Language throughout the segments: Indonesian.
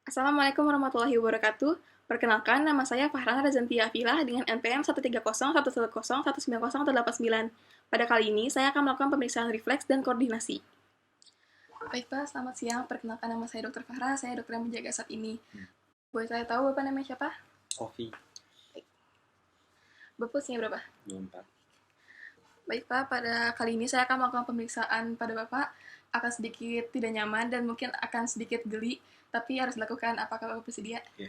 Assalamualaikum warahmatullahi wabarakatuh. Perkenalkan, nama saya Fahrana Razantia Afilah dengan NPM 13011019019. Pada kali ini, saya akan melakukan pemeriksaan refleks dan koordinasi. Baik Pak, selamat siang. Perkenalkan, nama saya Dr. Fahra, saya dokter yang menjaga saat ini. Boleh saya tahu Bapak namanya siapa? Kopi Baik. Bapak usianya berapa? 24. Baik Pak, pada kali ini saya akan melakukan pemeriksaan pada Bapak. Akan sedikit tidak nyaman dan mungkin akan sedikit geli, tapi harus dilakukan. Apakah Bapak bersedia? Iya.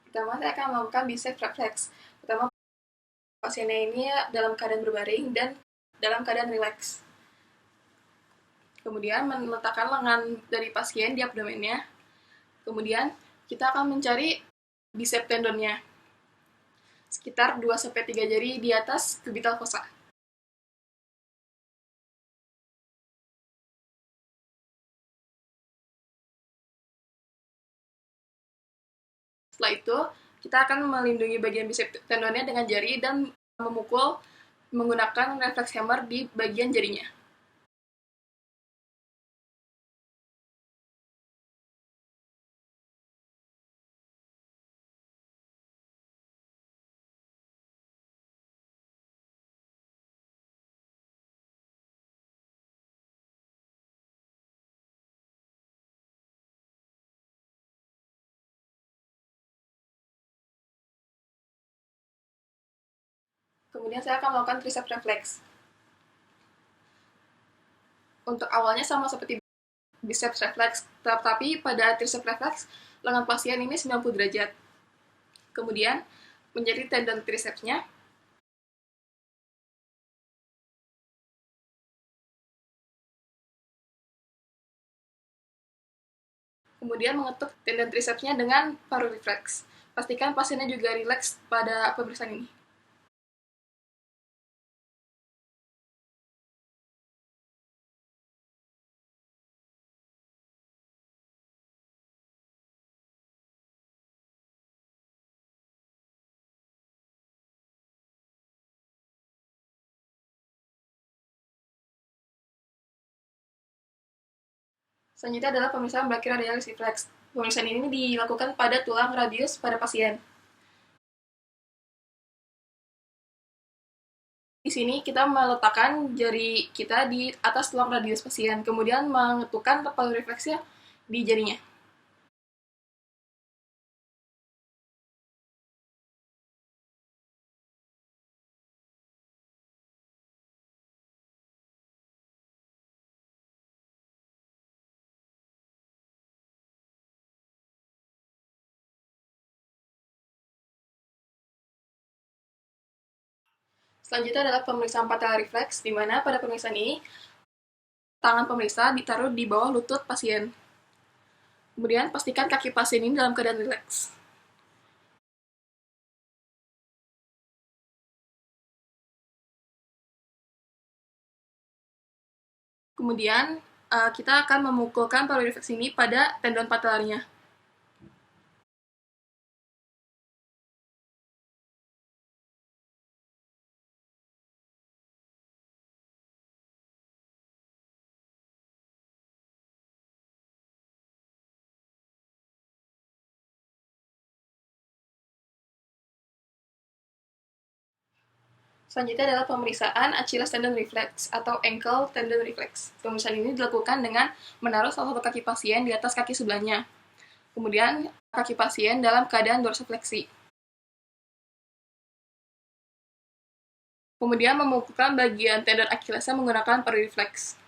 Pertama, saya akan melakukan biceps reflex. Pertama, pasiennya ini dalam keadaan berbaring dan dalam keadaan rileks. Kemudian meletakkan lengan dari pasien di abdomennya. Kemudian kita akan mencari bicep tendonnya. Sekitar 2-3 jari di atas cubital fossa. Setelah itu, kita akan melindungi bagian bicep tendonnya dengan jari dan memukul menggunakan reflex hammer di bagian jarinya. Kemudian saya akan melakukan triceps reflex. Untuk awalnya sama seperti biceps reflex, tetapi pada triceps reflex, lengan pasien ini 90 derajat. Kemudian, menjadi tendon tricepsnya. Kemudian mengetuk tendon tricepsnya dengan paru reflex. Pastikan pasiennya juga rileks pada pemeriksaan ini. Selanjutnya adalah pemeriksaan brachioradialis reflex. Pemeriksaan ini dilakukan pada tulang radius pada pasien. Di sini kita meletakkan jari kita di atas tulang radius pasien, kemudian mengetukkan paru refleksnya di jarinya. Selanjutnya adalah pemeriksaan patella reflex, di mana pada pemeriksaan ini tangan pemeriksa ditaruh di bawah lutut pasien. Kemudian pastikan kaki pasien ini dalam keadaan rileks. Kemudian kita akan memukulkan paru reflex ini pada tendon patellanya. Selanjutnya adalah pemeriksaan Achilles tendon reflex atau ankle tendon reflex. Pemeriksaan ini dilakukan dengan menaruh salah satu kaki pasien di atas kaki sebelahnya. Kemudian kaki pasien dalam keadaan dorsifleksi. Kemudian memukulkan bagian tendon Achillesnya menggunakan paru reflex.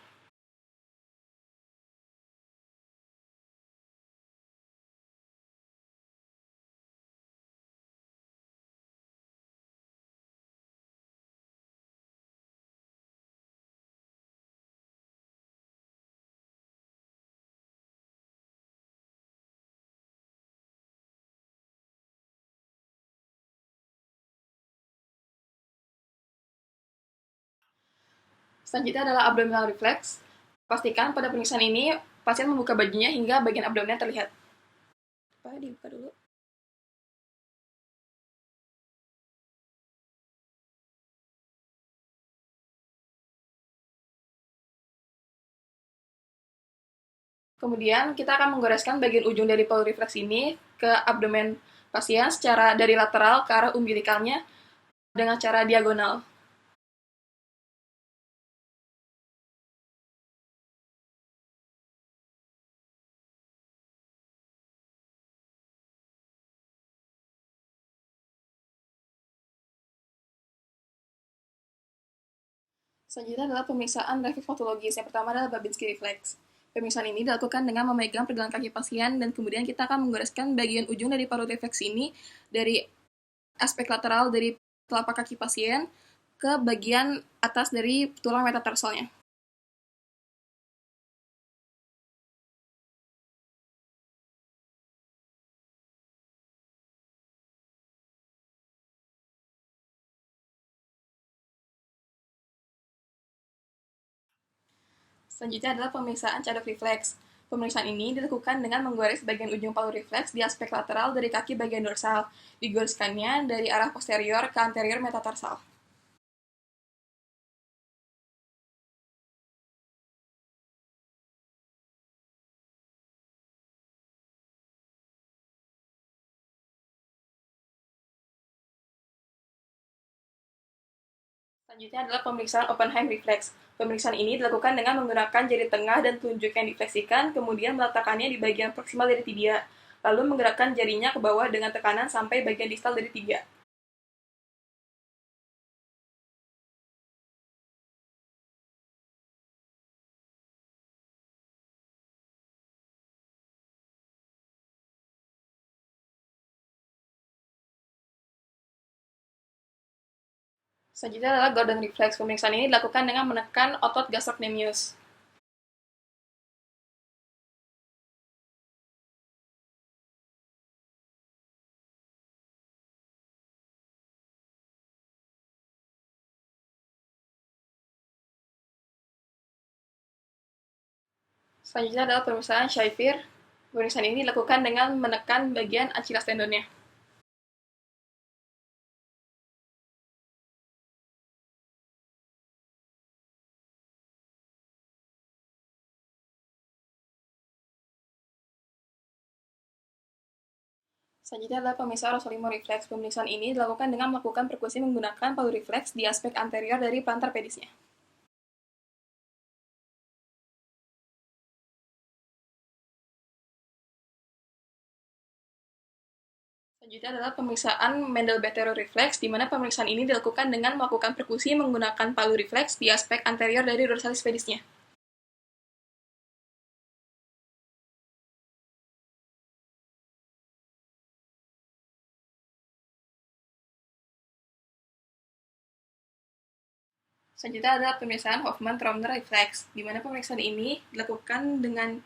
Selanjutnya adalah abdominal reflex. Pastikan pada pemeriksaan ini pasien membuka bajunya hingga bagian abdomennya terlihat. Pak, dibuka dulu. Kemudian kita akan menggoreskan bagian ujung dari palu refleks ini ke abdomen pasien secara dari lateral ke arah umbilikalnya dengan cara diagonal. Selanjutnya adalah pemeriksaan refleks patologis. Yang pertama adalah Babinski reflex. Pemeriksaan ini dilakukan dengan memegang pergelangan kaki pasien dan kemudian kita akan menggoreskan bagian ujung dari paru refleks ini dari aspek lateral dari telapak kaki pasien ke bagian atas dari tulang metatarsalnya. Selanjutnya adalah pemeriksaan cadok refleks. Pemeriksaan ini dilakukan dengan menggores bagian ujung palu refleks di aspek lateral dari kaki bagian dorsal. Digoreskannya dari arah posterior ke anterior metatarsal. Selanjutnya adalah pemeriksaan Oppenheim reflex. Pemeriksaan ini dilakukan dengan menggunakan jari tengah dan telunjuk yang difleksikan, kemudian meletakkannya di bagian proksimal dari tibia, lalu menggerakkan jarinya ke bawah dengan tekanan sampai bagian distal dari tibia. Selanjutnya adalah Gordon reflex. Pemeriksaan ini dilakukan dengan menekan otot gastrocnemius. Selanjutnya adalah pemeriksaan Shafir. Pemeriksaan ini dilakukan dengan menekan bagian Achilles tendonnya. Selanjutnya adalah pemeriksaan Rossolimo reflex. Pemeriksaan ini dilakukan dengan melakukan perkusi menggunakan palu refleks di aspek anterior dari plantar pedisnya. Selanjutnya adalah pemeriksaan Mendel-Bettero reflex, di mana pemeriksaan ini dilakukan dengan melakukan perkusi menggunakan palu refleks di aspek anterior dari dorsalis pedisnya. Selanjutnya adalah pemeriksaan Hoffmann-Trauner reflex, di mana pemeriksaan ini dilakukan dengan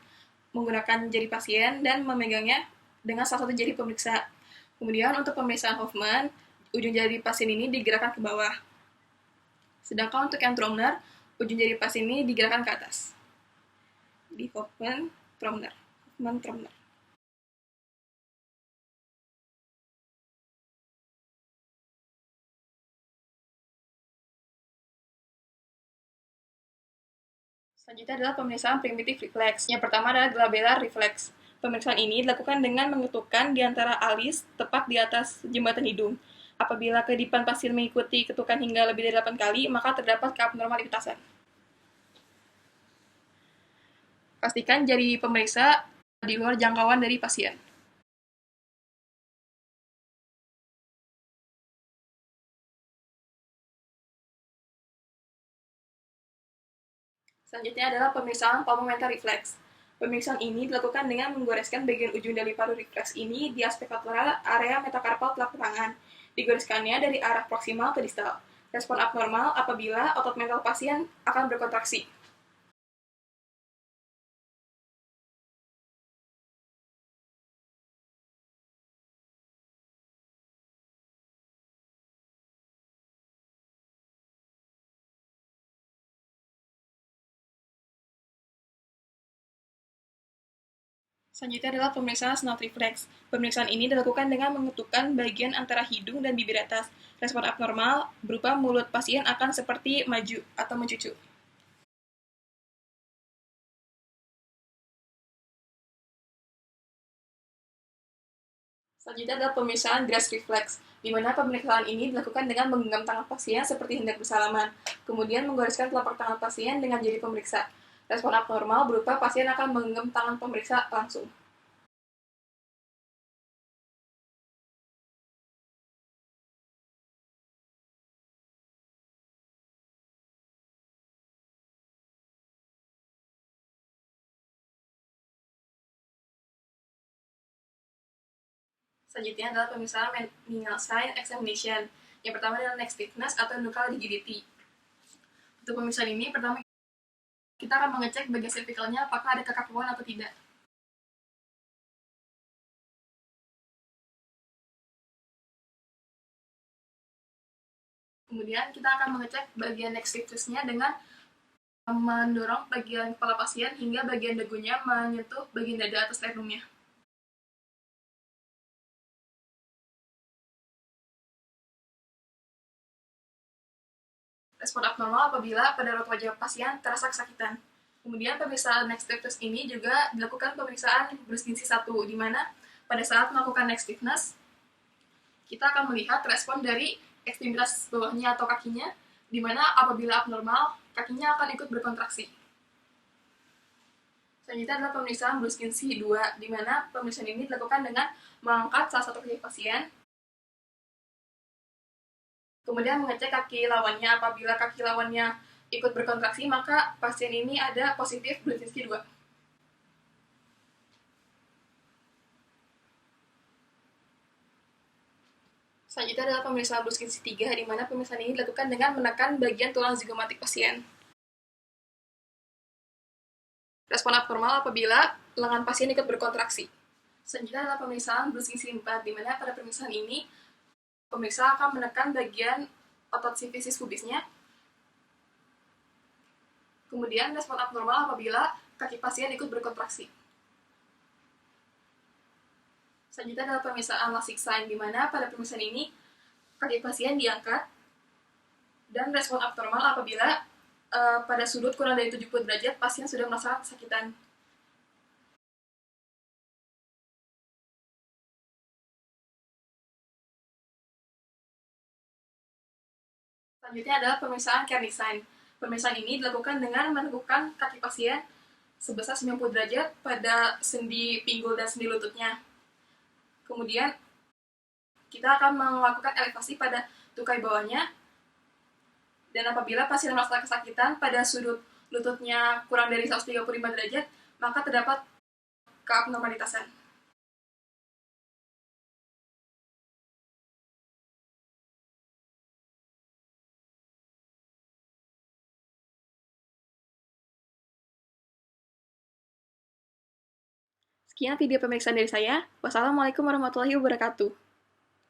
menggunakan jari pasien dan memegangnya dengan salah satu jari pemeriksa. Kemudian untuk pemeriksaan Hoffmann, ujung jari pasien ini digerakkan ke bawah. Sedangkan untuk yang Trauner, ujung jari pasien ini digerakkan ke atas. Di Hoffmann-Trauner. Hoffmann-Trauner. Selanjutnya adalah pemeriksaan primitif reflex. Yang pertama adalah glabellar reflex. Pemeriksaan ini dilakukan dengan mengetukkan di antara alis tepat di atas jembatan hidung. Apabila kedipan pasien mengikuti ketukan hingga lebih dari 8 kali, maka terdapat keabnormalitasan. Pastikan jari pemeriksa di luar jangkauan dari pasien. Selanjutnya adalah pemeriksaan palmomental reflex. Pemeriksaan ini dilakukan dengan menggoreskan bagian ujung dari paru refleks ini di aspek lateral area metakarpal telapak tangan. Digoreskannya dari arah proksimal ke distal. Respon abnormal apabila otot mental pasien akan berkontraksi. Selanjutnya adalah pemeriksaan snort reflex. Pemeriksaan ini dilakukan dengan mengetukkan bagian antara hidung dan bibir atas. Respon abnormal berupa mulut pasien akan seperti maju atau mencucu. Selanjutnya adalah pemeriksaan grass reflex, di mana pemeriksaan ini dilakukan dengan menggenggam tangan pasien seperti hendak bersalaman, kemudian menggoreskan telapak tangan pasien dengan jari pemeriksa. Respon abnormal berupa pasien akan menggenggam tangan pemeriksa langsung. Selanjutnya adalah pemeriksaan menial sign examination. Yang pertama adalah neck stiffness atau nuchal rigidity. Untuk pemeriksaan ini, pertama kita akan mengecek bagian cervicalnya apakah ada kekakuan atau tidak. Kemudian kita akan mengecek bagian neck stiffness-nya dengan mendorong bagian kepala pasien hingga bagian dagunya menyentuh bagian dada atau sternumnya. Respon abnormal apabila pada raut wajah pasien terasa kesakitan. Kemudian pemeriksaan neck stiffness ini juga dilakukan pemeriksaan berselisih 1, di mana pada saat melakukan neck stiffness, kita akan melihat respon dari ekstremitas bawahnya atau kakinya, di mana apabila abnormal, kakinya akan ikut berkontraksi. Selanjutnya adalah pemeriksaan Bruskinski 2, di mana pemeriksaan ini dilakukan dengan mengangkat salah satu kaki pasien, kemudian mengecek kaki lawannya. Apabila kaki lawannya ikut berkontraksi, maka pasien ini ada positif Bruskinski 2. Selanjutnya adalah pemeriksaan Bruskinski 3, di mana pemeriksaan ini dilakukan dengan menekan bagian tulang zigomatik pasien. Respon abnormal apabila lengan pasien ikut berkontraksi. Selanjutnya adalah pemeriksaan Bruskinski 4, di mana pada pemeriksaan ini pemeriksa akan menekan bagian otot sifisis pubisnya. Kemudian respon abnormal apabila kaki pasien ikut berkontraksi. Selanjutnya adalah pemeriksaan Lasik sign, di mana pada pemeriksaan ini kaki pasien diangkat dan respon abnormal apabila pada sudut kurang dari 70 derajat pasien sudah merasakan kesakitan. Selanjutnya adalah pemeriksaan Kearney sign. Pemeriksaan ini dilakukan dengan menegukkan kaki pasien sebesar 90 derajat pada sendi pinggul dan sendi lututnya. Kemudian kita akan melakukan elevasi pada tukai bawahnya, dan apabila pasien merasa kesakitan pada sudut lututnya kurang dari 135 derajat, maka terdapat keabnormalitasan. Sekian video pemeriksaan dari saya. Wassalamualaikum warahmatullahi wabarakatuh.